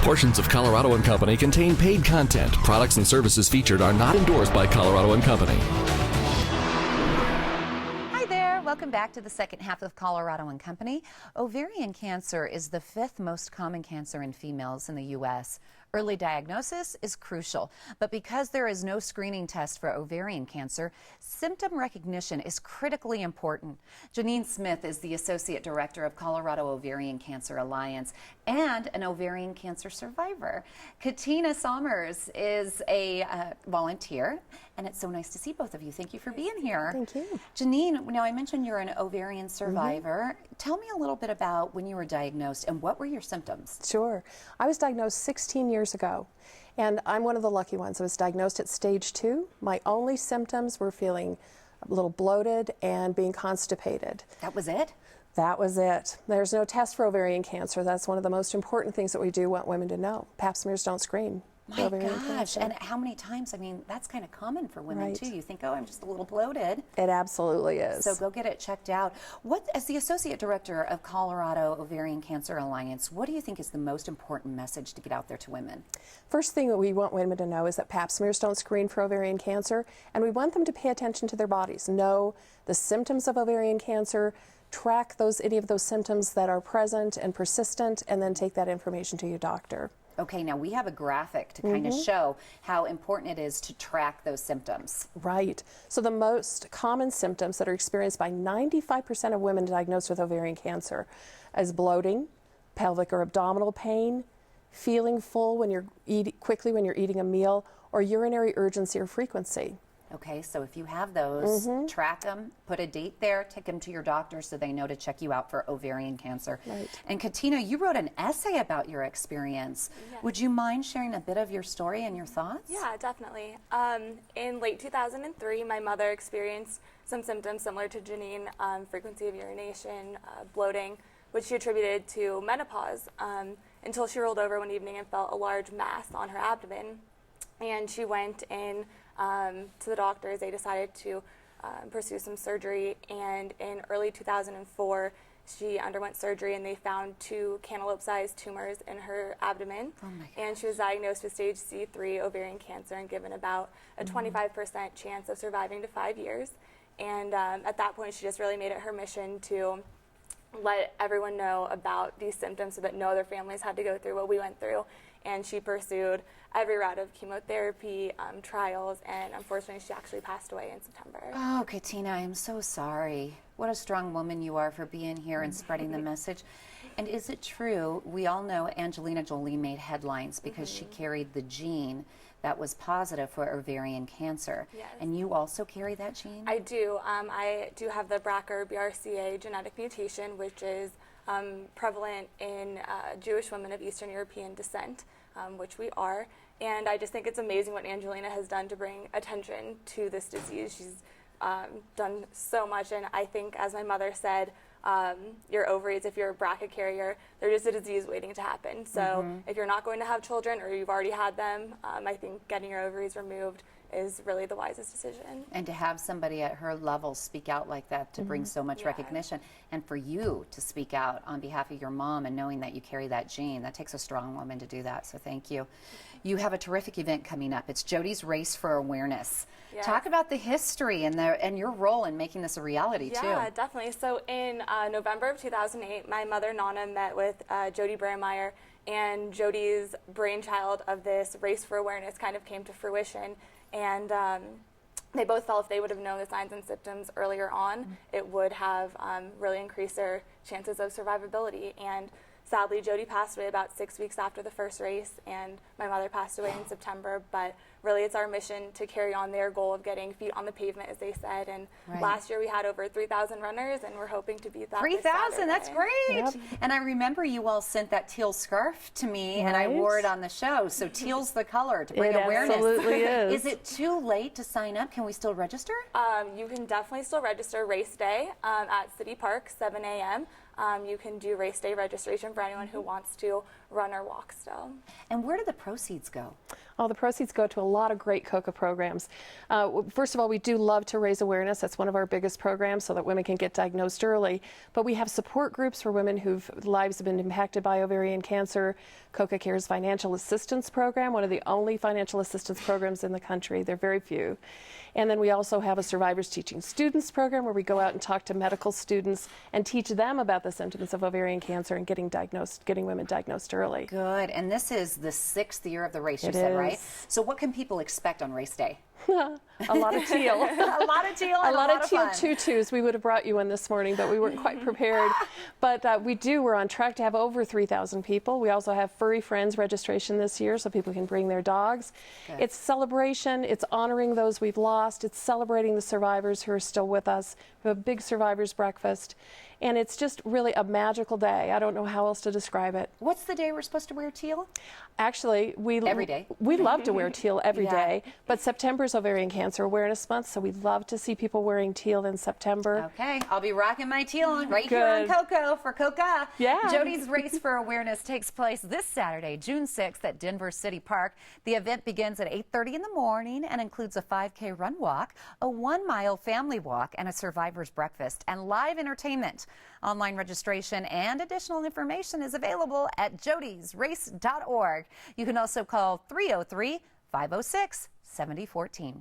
Portions of Colorado and Company contain paid content. Products and services featured are not endorsed by Colorado and Company. Hi there. Welcome back to the second half of Colorado and Company. Ovarian cancer is the 5th most common cancer in females in the U.S. Early diagnosis is crucial, but because there is no screening test for ovarian cancer, symptom recognition is critically important. Janine Smith is the Associate Director of Colorado Ovarian Cancer Alliance and an ovarian cancer survivor. Katina Sommers is a volunteer, and it's so nice to see both of you. Thank you for being here. Thank you. Janine, now I mentioned you're an ovarian survivor. Tell me a little bit about when you were diagnosed and what were your symptoms? Sure. I was diagnosed 16 years ago, and I'm one of the lucky ones. I was diagnosed at stage 2. My only symptoms were feeling a little bloated and being constipated. That was it? That was it. There's no test for ovarian cancer. That's one of the most important things that we do want women to know. Pap smears don't screen. My gosh, and how many times? I mean, that's kind of common for women too. You think, oh, I'm just a little bloated. It absolutely is. So go get it checked out. What, as the Associate Director of Colorado Ovarian Cancer Alliance, what do you think is the most important message to get out there to women? First thing that we want women to know is that pap smears don't screen for ovarian cancer, and we want them to pay attention to their bodies, know the symptoms of ovarian cancer, track any of those symptoms that are present and persistent, and then take that information to your doctor. Okay, now we have a graphic to kind of show how important it is to track those symptoms. Right. So the most common symptoms that are experienced by 95% of women diagnosed with ovarian cancer is bloating, pelvic or abdominal pain, feeling full when you're quickly when you're eating a meal, or urinary urgency or frequency. Okay, so if you have those, track them, put a date there, take them to your doctor so they know to check you out for ovarian cancer. Right. And Katina, you wrote an essay about your experience. Yes. Would you mind sharing a bit of your story and your thoughts? Yeah, definitely. In late 2003, my mother experienced some symptoms similar to Janine, frequency of urination, bloating, which she attributed to menopause, until she rolled over one evening and felt a large mass on her abdomen. And she went in to the doctors. They decided to pursue some surgery, and in early 2004 she underwent surgery and they found 2 cantaloupe-sized tumors in her abdomen. Oh my gosh. And she was diagnosed with stage C3 ovarian cancer and given about a 25% chance of surviving to 5 years. And at that point she just really made it her mission to let everyone know about these symptoms so that no other families had to go through what we went through. And she pursued every route of chemotherapy, trials, and unfortunately she actually passed away in September. Oh, Katina, I'm so sorry. What a strong woman you are for being here and spreading the message. And is it true, we all know Angelina Jolie made headlines because she carried the gene that was positive for ovarian cancer. Yes. And you also carry that gene? I do. I do have the BRCA genetic mutation, which is prevalent in Jewish women of Eastern European descent, which we are. And I just think it's amazing what Angelina has done to bring attention to this disease. She's done so much, and I think, as my mother said, your ovaries, if you're a BRCA carrier, they're just a disease waiting to happen. So if you're not going to have children or you've already had them, I think getting your ovaries removed is really the wisest decision. And to have somebody at her level speak out like that to bring so much recognition, and for you to speak out on behalf of your mom and knowing that you carry that gene, that takes a strong woman to do that, so thank you. You have a terrific event coming up. It's Jodi's Race for Awareness. Yes. Talk about the history and your role in making this a reality too. Yeah, definitely. So in November of 2008, my mother Nana met with Jodi Bremeyer, and Jodi's brainchild of this Race for Awareness kind of came to fruition. And they both felt if they would have known the signs and symptoms earlier on, it would have really increased their chances of survivability. And sadly, Jodi passed away about 6 weeks after the first race, and my mother passed away in September. But really, it's our mission to carry on their goal of getting feet on the pavement, as they said. And last year we had over 3,000 runners, and we're hoping to beat that. 3,000, that's great. Yep. And I remember you all sent that teal scarf to me, and I wore it on the show. So teal's the color to bring awareness. It absolutely is. Is it too late to sign up? Can we still register? You can definitely still register race day at City Park, 7 a.m. you can do race day registration for anyone who wants to run or walk still. And where do the proceeds go? Oh, the proceeds go to a lot of great KUSA programs. First of all, we do love to raise awareness. That's one of our biggest programs so that women can get diagnosed early. But we have support groups for women whose lives have been impacted by ovarian cancer. KUSA Cares Financial Assistance Program, one of the only financial assistance programs in the country. There are very few. And then we also have a Survivors Teaching Students program where we go out and talk to medical students and teach them about the symptoms of ovarian cancer and getting women diagnosed early. Good. And this is the 6th year of the race, you said, right? So what can people expect on race day? A lot of teal. A lot of teal and a lot of teal fun. tutus. We would have brought you one this morning, but we weren't quite prepared. But we're on track to have over 3,000 people. We also have Furry Friends registration this year, so people can bring their dogs. Good. It's celebration. It's honoring those we've lost. It's celebrating the survivors who are still with us. We have a big survivors breakfast. And it's just really a magical day. I don't know how else to describe it. What's the day we're supposed to wear teal? Actually, every day. We love to wear teal every day, but September's Ovarian Cancer Awareness Month, so we'd love to see people wearing teal in September. Okay, I'll be rocking my teal right here on Coco for KUSA. Yeah. Jodi's Race for Awareness takes place this Saturday, June 6th at Denver City Park. The event begins at 8:30 in the morning and includes a 5K run walk, a 1-mile family walk, and a survivor's breakfast, and live entertainment. Online registration and additional information is available at jodysrace.org. You can also call 303-506-7014.